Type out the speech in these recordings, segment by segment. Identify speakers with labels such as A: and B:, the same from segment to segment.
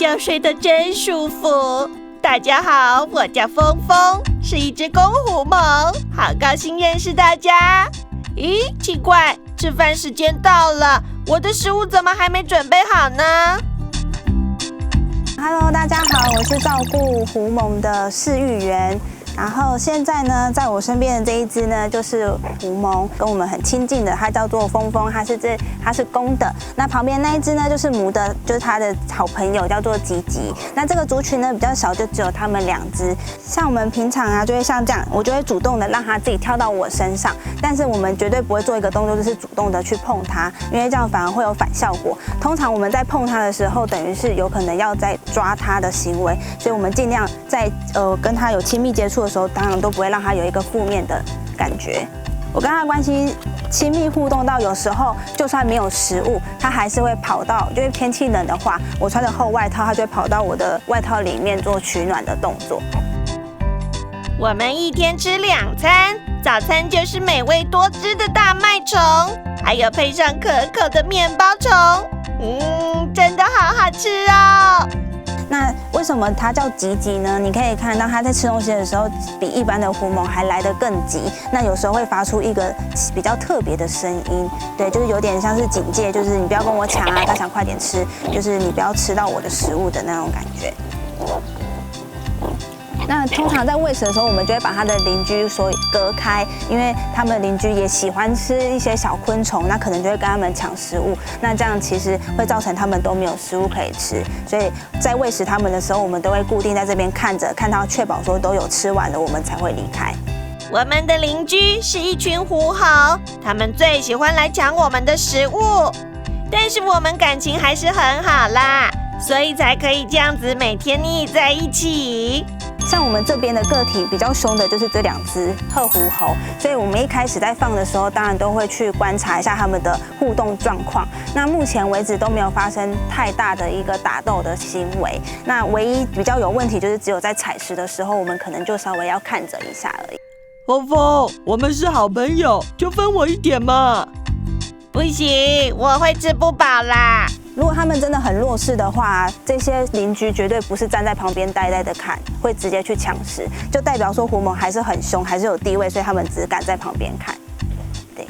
A: 觉睡得真舒服。大家好，我叫峰峰，是一只公狐獴，好高兴认识大家。咦，奇怪，吃饭时间到了，我的食物怎么还没准备好呢？
B: Hello， 大家好，我是照顾狐獴的饲育员。然后现在呢，在我身边的这一只呢，就是狐獴，跟我们很亲近的，它叫做峰峰，它是公的。那旁边那一只呢，就是母的，就是它的好朋友，叫做吉吉。那这个族群呢比较小，就只有它们2只。像我们平常啊，就会像这样，我就会主动的让它自己跳到我身上，但是我们绝对不会做一个动作，就是主动的去碰它，因为这样反而会有反效果。通常我们在碰它的时候，等于是有可能要在抓它的行为，所以我们尽量在跟它有亲密接触的时候，当然都不会让它有一个负面的感觉。我跟它的关系亲密互动到有时候就算没有食物，它还是会跑到，因为天气冷的话，我穿着厚外套，它就会跑到我的外套里面做取暖的动作。
A: 我们一天吃2餐，早餐就是美味多汁的大麦虫，还有配上可口的面包虫，真的好好吃哦。
B: 那为什么它叫吉吉呢？你可以看到它在吃东西的时候，比一般的狐獴还来得更急。那有时候会发出一个比较特别的声音，对，就是有点像是警戒，就是你不要跟我抢啊，它想快点吃，就是你不要吃到我的食物的那种感觉。那通常在喂食的时候，我们就会把它的邻居所隔开，因为他们邻居也喜欢吃一些小昆虫，那可能就会跟他们抢食物，那这样其实会造成他们都没有食物可以吃，所以在喂食他们的时候，我们都会固定在这边看到确保说都有吃完了，我们才会离开。
A: 我们的邻居是一群狐猴，他们最喜欢来抢我们的食物，但是我们感情还是很好啦，所以才可以这样子每天腻在一起。
B: 像我们这边的个体比较凶的就是这2只褐狐猴，所以我们一开始在放的时候，当然都会去观察一下它们的互动状况。那目前为止都没有发生太大的一个打斗的行为。那唯一比较有问题就是只有在采食的时候，我们可能就稍微要看着一下而已。
C: 峰峰，我们是好朋友，就分我一点嘛。
A: 不行，我会吃不饱啦。
B: 如果他们真的很弱势的话，这些邻居绝对不是站在旁边呆呆的看，会直接去抢食，就代表说狐獴还是很凶，还是有地位，所以他们只敢在旁边看。对，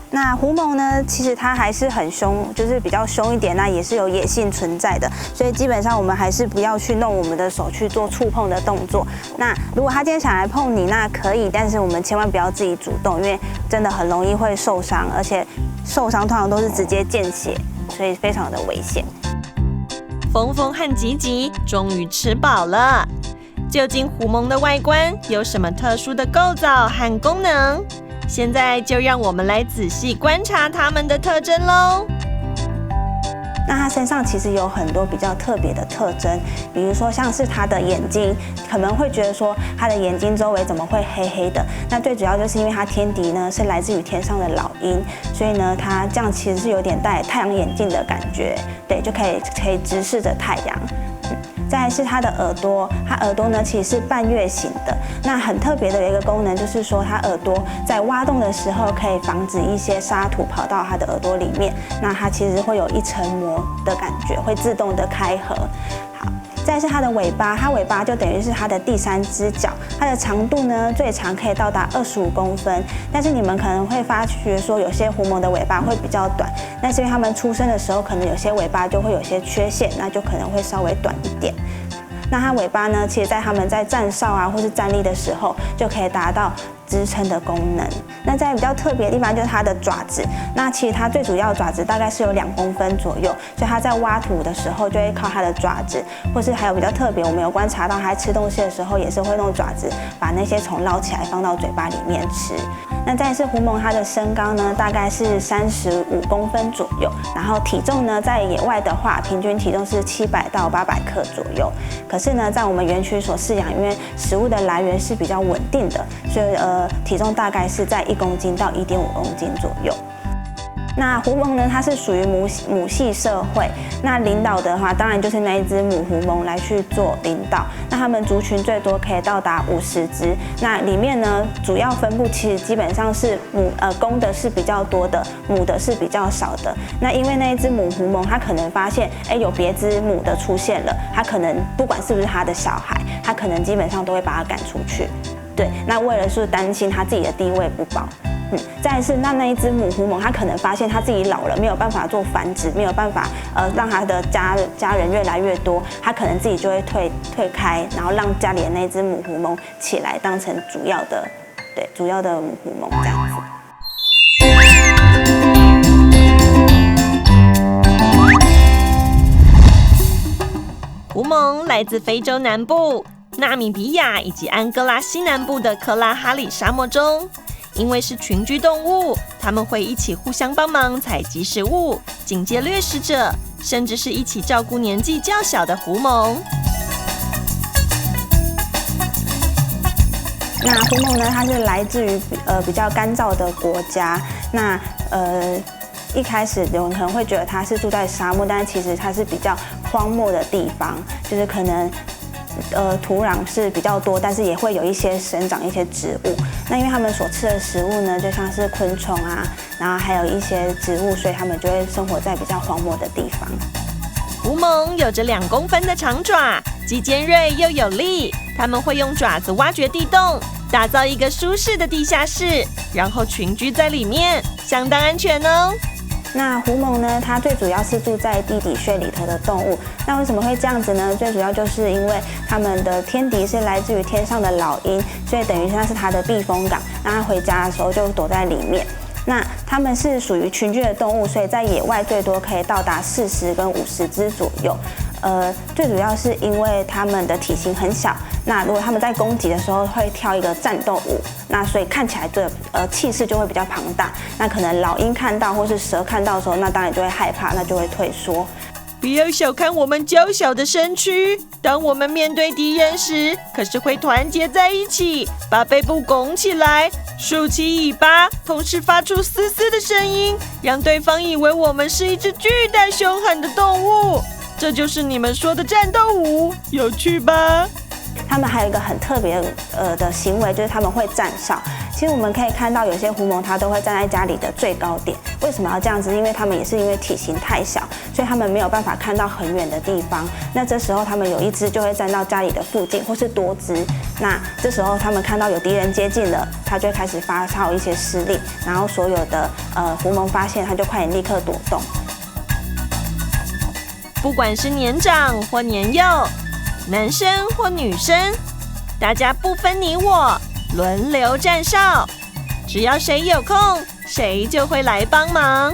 B: 那狐獴呢，其实它还是很凶，就是比较凶一点，那也是有野性存在的，所以基本上我们还是不要去弄我们的手去做触碰的动作。那如果他今天想来碰你，那可以，但是我们千万不要自己主动，因为真的很容易会受伤，而且受伤通常都是直接见血。所以非常的危险。
A: 峰峰和吉吉终于吃饱了，究竟狐獴的外观有什么特殊的构造和功能？现在就让我们来仔细观察它们的特征咯。
B: 那它身上其实有很多比较特别的特征，比如说像是它的眼睛，可能会觉得说它的眼睛周围怎么会黑黑的？那最主要就是因为它天敌呢是来自于天上的老鹰，所以呢它这样其实是有点戴太阳眼镜的感觉，对，就可以直视着太阳。再来是它的耳朵，它耳朵呢其实是半月形的。那很特别的一个功能就是说，它耳朵在挖洞的时候可以防止一些沙土跑到它的耳朵里面。那它其实会有一层膜的感觉，会自动的开合。好，再来是它的尾巴，它尾巴就等于是它的第3只脚，它的长度呢最长可以到达25公分。但是你们可能会发觉说，有些狐獴的尾巴会比较短，那是因为它们出生的时候可能有些尾巴就会有些缺陷，那就可能会稍微短一点。那它尾巴呢，其实在它们在站哨啊或是站立的时候，就可以达到支撑的功能。那在比较特别的地方就是它的爪子，那其实它最主要的爪子大概是有2公分左右，所以它在挖土的时候就会靠它的爪子，或是还有比较特别，我们有观察到它吃东西的时候也是会用爪子把那些虫捞起来放到嘴巴里面吃。那再来是狐獴，它的身高呢大概是35公分左右，然后体重呢在野外的话，平均体重是700到800克左右。可是呢，在我们园区所饲养，因为食物的来源是比较稳定的，所以体重大概是在1公斤到1.5公斤左右。那狐獴呢，它是属于母系社会，那领导的话，当然就是那一只母狐獴来去做领导。那它们族群最多可以到达50只，那里面呢，主要分布其实基本上是公的是比较多的，母的是比较少的。那因为那一只母狐獴，它可能发现，有别只母的出现了，它可能不管是不是它的小孩，它可能基本上都会把它赶出去。对，那为了是担心它自己的地位不保。再来是那一只母狐獴，它可能发现它自己老了，没有办法做繁殖，没有办法让它的家人越来越多，它可能自己就会退开，然后让家里的那只母狐獴起来，当成主要的母狐獴这样子。
A: 狐獴来自非洲南部、纳米比亚以及安哥拉西南部的克拉哈里沙漠中。因为是群居动物，它们会一起互相帮忙采集食物、警戒掠食者，甚至是一起照顾年纪较小的狐獴。
B: 那狐獴呢，它是来自于比较干燥的国家。那一开始有人可能会觉得它是住在沙漠，但是其实它是比较荒漠的地方，就是可能土壤是比较多，但是也会有一些生长一些植物。那因为他们所吃的食物呢，就像是昆虫啊，然后还有一些植物，所以他们就会生活在比较荒漠的地方。
A: 狐獴有着2公分的长爪，既尖锐又有力。它们会用爪子挖掘地洞，打造一个舒适的地下室，然后群居在里面，相当安全哦。
B: 那狐獴呢，它最主要是住在地底穴里头的动物。那为什么会这样子呢？最主要就是因为它们的天敌是来自于天上的老鹰，所以等于那是它的避风港。那它回家的时候就躲在里面。那它们是属于群居的动物，所以在野外最多可以到达40跟50只左右。最主要是因为它们的体型很小，那如果它们在攻击的时候会跳一个战斗舞，那所以看起来的气势就会比较庞大。那可能老鹰看到或是蛇看到的时候，那当然就会害怕，那就会退缩。
A: 不要小看我们娇小的身躯，当我们面对敌人时，可是会团结在一起，把背部拱起来，竖起尾巴，同时发出嘶嘶的声音，让对方以为我们是一只巨大凶狠的动物。这就是你们说的战斗舞，有趣吧？
B: 他们还有一个很特别的行为，就是他们会站哨。其实我们可以看到，有些狐獴它都会站在家里的最高点。为什么要这样子？因为他们也是因为体型太小，所以他们没有办法看到很远的地方。那这时候他们有一只就会站到家里的附近，或是多只。那这时候他们看到有敌人接近了，他就会开始发号一些施令，然后所有的狐獴发现，他就快点立刻躲动。
A: 不管是年长或年幼，男生或女生，大家不分你我，轮流站哨。只要谁有空，谁就会来帮忙。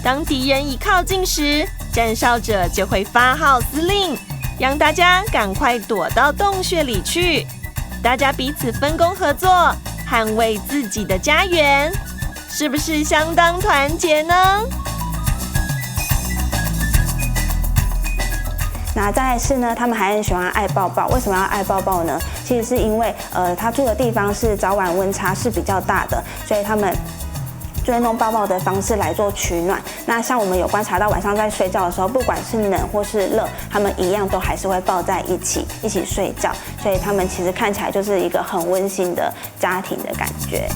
A: 当敌人一靠近时，站哨者就会发号施令，让大家赶快躲到洞穴里去。大家彼此分工合作，捍卫自己的家园，是不是相当团结呢？
B: 那再来是呢，他们还很喜欢爱抱抱。为什么要爱抱抱呢？其实是因为他住的地方是早晚温差是比较大的，所以他们就会用抱抱的方式来做取暖。那像我们有观察到，晚上在睡觉的时候，不管是冷或是热，他们一样都还是会抱在一起睡觉。所以他们其实看起来就是一个很温馨的家庭的感觉。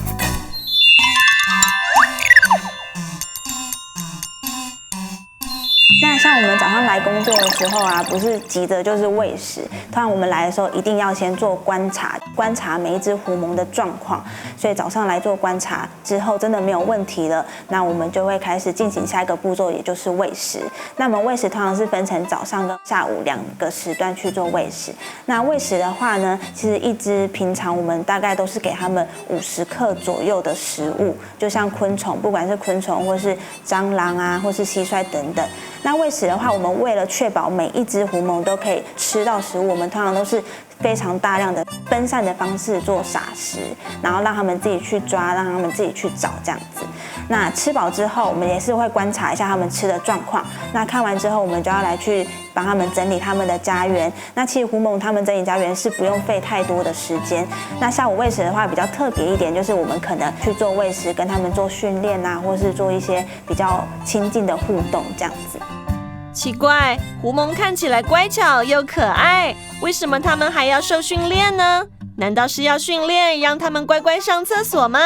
B: 那像我们早上来工作的时候啊，不是急着就是喂食，通常我们来的时候一定要先做观察每一只狐獴的状况。所以早上来做观察之后，真的没有问题了，那我们就会开始进行下一个步骤，也就是喂食。那我们喂食通常是分成早上跟下午2个时段去做喂食。那喂食的话呢，其实一只平常我们大概都是给他们50克左右的食物，就像昆虫，不管是昆虫或是蟑螂啊，或是蟋蟀等等。那喂食的话，我们为了确保每一只狐獴都可以吃到食物，我们通常都是非常大量的分散的方式做撒食，然后让他们自己去抓，让他们自己去找这样子。那吃饱之后，我们也是会观察一下他们吃的状况。那看完之后，我们就要来去帮他们整理他们的家园。那其实狐獴他们整理家园是不用费太多的时间。那下午喂食的话，比较特别一点，就是我们可能去做喂食，跟他们做训练啊，或是做一些比较亲近的互动这样子。
A: 奇怪，狐獴看起来乖巧又可爱，为什么他们还要受训练呢？难道是要训练让他们乖乖上厕所吗？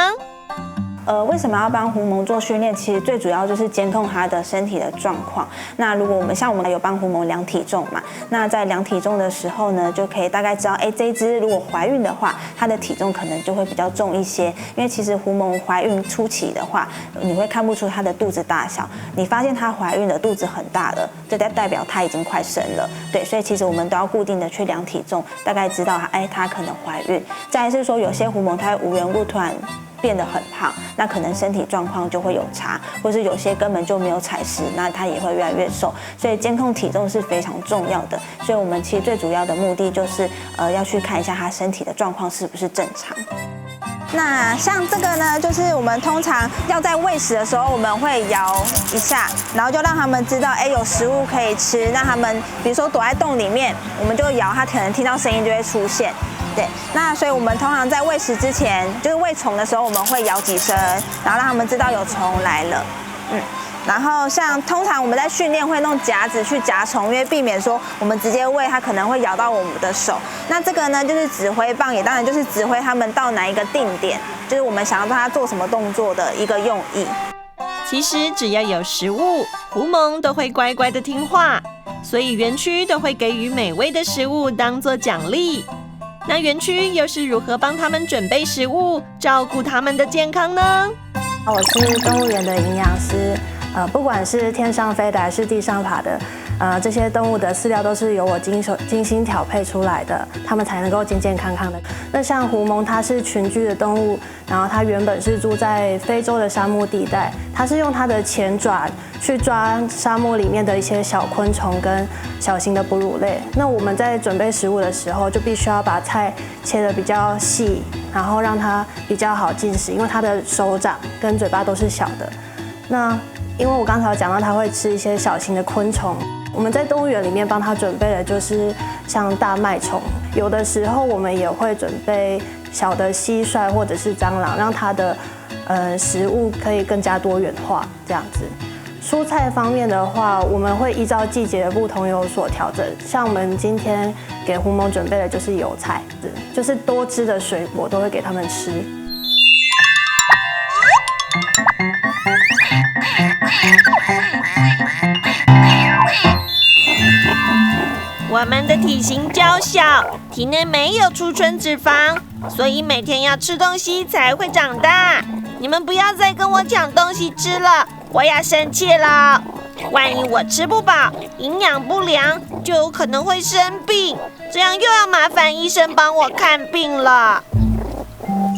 B: 为什么要帮狐獴做训练？其实最主要就是监控它的身体的状况。那如果我们有帮狐獴量体重嘛，那在量体重的时候呢，就可以大概知道，这一只如果怀孕的话，它的体重可能就会比较重一些。因为其实狐獴怀孕初期的话，你会看不出它的肚子大小。你发现它怀孕的肚子很大了，这代表它已经快生了。对，所以其实我们都要固定的去量体重，大概知道它可能怀孕。再来是说，有些狐獴它会无缘故突然变得很胖，那可能身体状况就会有差，或是有些根本就没有采食，那它也会越来越瘦。所以监控体重是非常重要的。所以我们其实最主要的目的就是要去看一下它身体的状况是不是正常。那像这个呢，就是我们通常要在喂食的时候，我们会摇一下，然后就让他们知道，有食物可以吃。那他们比如说躲在洞里面，我们就摇，它可能听到声音就会出现。对，那所以我们通常在喂食之前，就是喂虫的时候，我们会摇几声，然后让他们知道有虫来了。然后像通常我们在训练会弄夹子去夹虫，因为避免说我们直接喂它可能会咬到我们的手。那这个呢就是指挥棒，也当然就是指挥他们到哪一个定点，就是我们想要让它做什么动作的一个用意。
A: 其实只要有食物，狐獴都会乖乖的听话，所以园区都会给予美味的食物当做奖励。那园区又是如何帮他们准备食物，照顾他们的健康呢？
D: 我是动物园的营养师，不管是天上飞的还是地上爬的，这些动物的饲料都是由我精心调配出来的，它们才能够健健康康的。那像狐獴，它是群居的动物，然后它原本是住在非洲的沙漠地带，它是用它的前爪去抓沙漠里面的一些小昆虫跟小型的哺乳类。那我们在准备食物的时候，就必须要把菜切得比较细，然后让它比较好进食，因为它的手掌跟嘴巴都是小的。那因为我刚才有讲到它会吃一些小型的昆虫，我们在动物园里面帮它准备的就是像大麦虫，有的时候我们也会准备小的蟋蟀或者是蟑螂，让它的食物可以更加多元化这样子。蔬菜方面的话，我们会依照季节的不同有所调整。像我们今天给狐獴准备的就是油菜，就是多汁的水果都会给他们吃。
A: 我们的体型较小，体内没有储存脂肪，所以每天要吃东西才会长大。你们不要再跟我抢东西吃了，我要生气了。万一我吃不饱，营养不良，就有可能会生病，这样又要麻烦医生帮我看病了。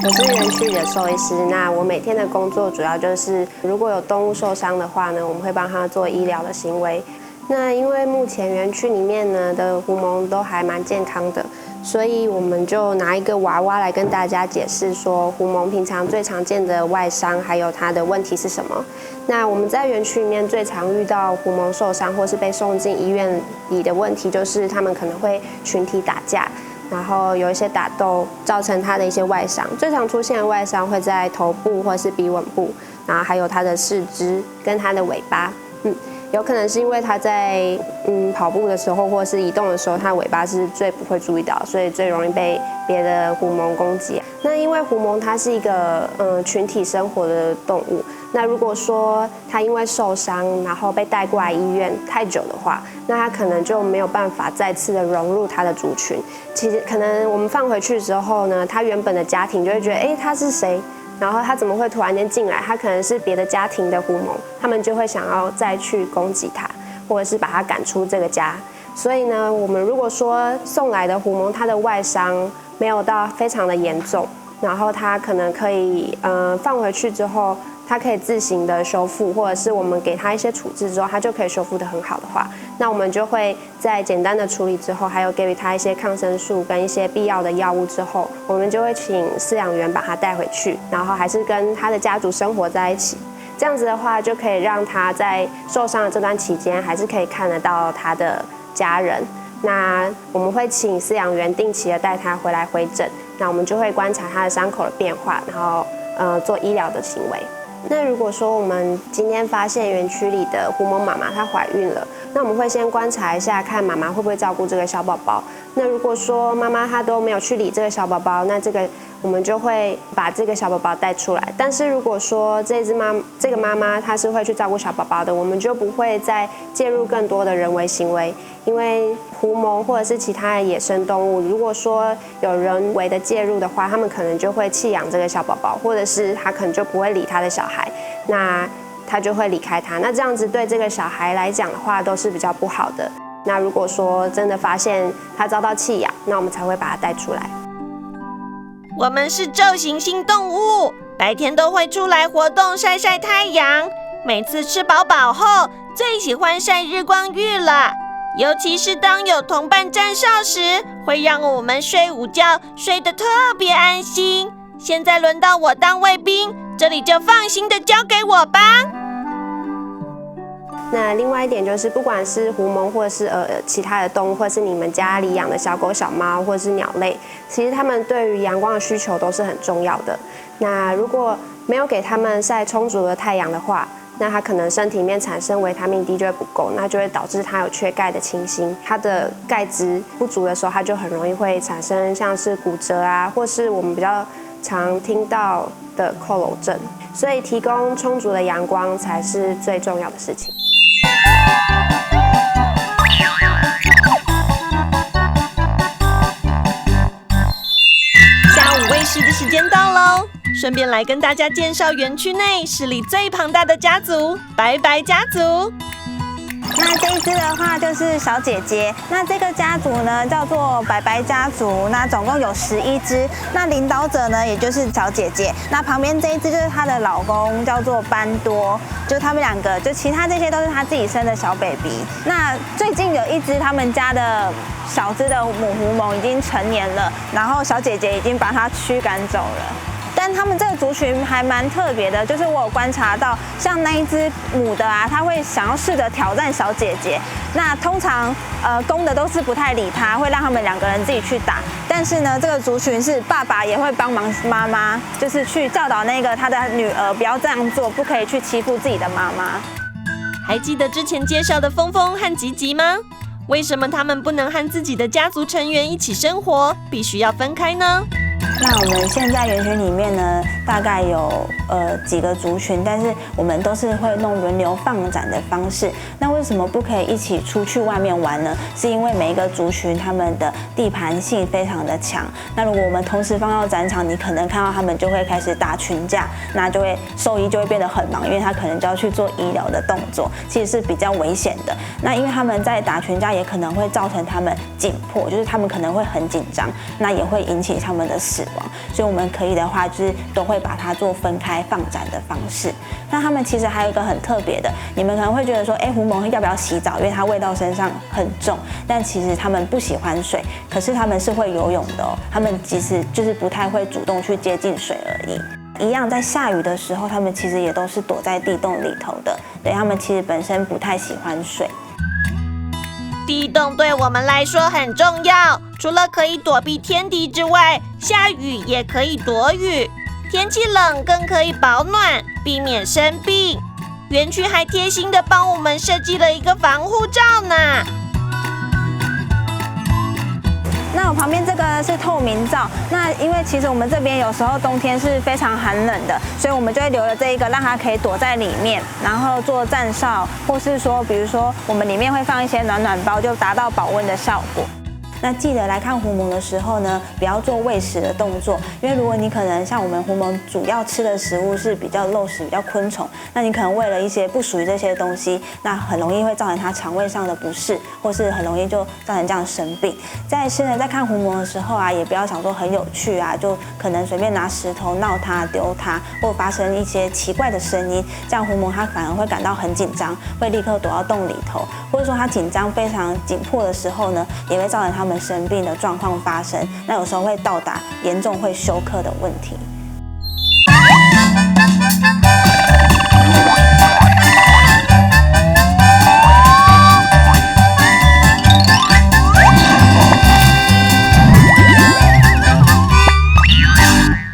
E: 我是园区里的兽医师，那我每天的工作主要就是，如果有动物受伤的话呢，我们会帮它做医疗的行为。那因为目前园区里面呢的狐獴都还蛮健康的，所以我们就拿一个娃娃来跟大家解释说，狐獴平常最常见的外伤，还有它的问题是什么。那我们在园区里面最常遇到狐獴受伤或是被送进医院里的问题，就是他们可能会群体打架，然后有一些打斗，造成它的一些外伤。最常出现的外伤会在头部或是鼻吻部，然后还有它的四肢跟它的尾巴。有可能是因为它在跑步的时候或是移动的时候，它尾巴是最不会注意到，所以最容易被别的狐獴攻击。那因为狐獴它是一个群体生活的动物，那如果说它因为受伤然后被带过来医院太久的话，那它可能就没有办法再次的融入它的族群。其实可能我们放回去之后呢，它原本的家庭就会觉得，它是谁？然后他怎么会突然间进来？他可能是别的家庭的狐獴，他们就会想要再去攻击他，或者是把他赶出这个家。所以呢，我们如果说送来的狐獴，它的外伤没有到非常的严重，然后它可能可以放回去之后，它可以自行的修复，或者是我们给它一些处置之后，它就可以修复得很好的话，那我们就会在简单的处理之后，还有给予它一些抗生素跟一些必要的药物之后，我们就会请饲养员把它带回去，然后还是跟它的家族生活在一起。这样子的话，就可以让它在受伤的这段期间，还是可以看得到它的家人。那我们会请饲养员定期的带它回来回诊，那我们就会观察它的伤口的变化，然后做医疗的行为。那如果说我们今天发现园区里的狐獴妈妈她怀孕了，那我们会先观察一下，看妈妈会不会照顾这个小宝宝。那如果说妈妈她都没有去理这个小宝宝，那我们就会把这个小宝宝带出来。但是如果说这个妈妈她是会去照顾小宝宝的，我们就不会再介入更多的人为行为，因为狐獴或者是其他的野生动物，如果说有人为的介入的话，他们可能就会弃养这个小宝宝，或者是他可能就不会理他的小孩，那他就会离开他。那这样子对这个小孩来讲的话，都是比较不好的。那如果说真的发现他遭到弃养，那我们才会把他带出来。
A: 我们是昼行性动物，白天都会出来活动晒晒太阳。每次吃饱饱后，最喜欢晒日光浴了。尤其是当有同伴站哨时，会让我们睡午觉睡得特别安心。现在轮到我当卫兵，这里就放心的交给我吧。
E: 那另外一点就是，不管是狐獴或者是其他的动物，或者是你们家里养的小狗、小猫，或者是鸟类，其实它们对于阳光的需求都是很重要的。那如果没有给它们晒充足的太阳的话，那它可能身体里面产生维他命 D 就会不够，那就会导致它有缺钙的情形。它的钙质不足的时候，它就很容易会产生像是骨折啊，或是我们比较常听到的佝偻症。所以提供充足的阳光才是最重要的事情。
A: 下午喂食的时间到喽，顺便来跟大家介绍园区内市里最庞大的家族——白白家族。
B: 那这一只的话就是小姐姐，那这个家族呢叫做白白家族，那总共有11只，那领导者呢也就是小姐姐，那旁边这一只就是她的老公，叫做班多，就他们两个，就其他这些都是她自己生的小 baby。那最近有一只他们家的小只的母狐獴已经成年了，然后小姐姐已经把它驱赶走了。但他们这个族群还蛮特别的，就是我有观察到，像那一只母的啊，它会想要试着挑战小姐姐。那通常公的都是不太理它，会让他们两个人自己去打。但是呢，这个族群是爸爸也会帮忙妈妈，就是去教导那个他的女儿不要这样做，不可以去欺负自己的妈妈。
A: 还记得之前介绍的峰峰和吉吉吗？为什么他们不能和自己的家族成员一起生活，必须要分开呢？
B: 那我们现在园区里面呢，大概有几个族群，但是我们都是会弄轮流放展的方式。那为什么不可以一起出去外面玩呢？是因为每一个族群他们的地盘性非常的强。那如果我们同时放到展场，你可能看到他们就会开始打群架，那就会兽医就会变得很忙，因为他可能就要去做医疗的动作，其实是比较危险的。那因为他们在打群架，也可能会造成他们紧迫，就是他们可能会很紧张，那也会引起他们的死亡。所以我们可以的话，就是都会把它做分开放展的方式。那他们其实还有一个很特别的，你们可能会觉得说，狐獴要不要洗澡？因为它味道身上很重。但其实他们不喜欢水，可是他们是会游泳的哦。他们其实就是不太会主动去接近水而已。一样在下雨的时候，他们其实也都是躲在地洞里头的。对，他们其实本身不太喜欢水。
A: 地洞对我们来说很重要，除了可以躲避天敌之外，下雨也可以躲雨，天气冷更可以保暖，避免生病。园区还贴心的帮我们设计了一个防护罩呢。
B: 那我旁边这个是透明罩，那因为其实我们这边有时候冬天是非常寒冷的，所以我们就会留了这一个，让它可以躲在里面，然后做站哨，或是说，比如说我们里面会放一些暖暖包，就达到保温的效果。那记得来看狐獴的时候呢，不要做喂食的动作，因为如果你可能像我们狐獴主要吃的食物是比较肉食、比较昆虫，那你可能喂了一些不属于这些东西，那很容易会造成它肠胃上的不适，或是很容易就造成这样生病。再是呢，在看狐獴的时候啊，也不要想说很有趣啊，就可能随便拿石头闹它、丢它，或发生一些奇怪的声音，这样狐獴它反而会感到很紧张，会立刻躲到洞里头，或者说它紧张非常紧迫的时候呢，也会造成它们生病的状况发生。那有时候会到达严重会休克的问题。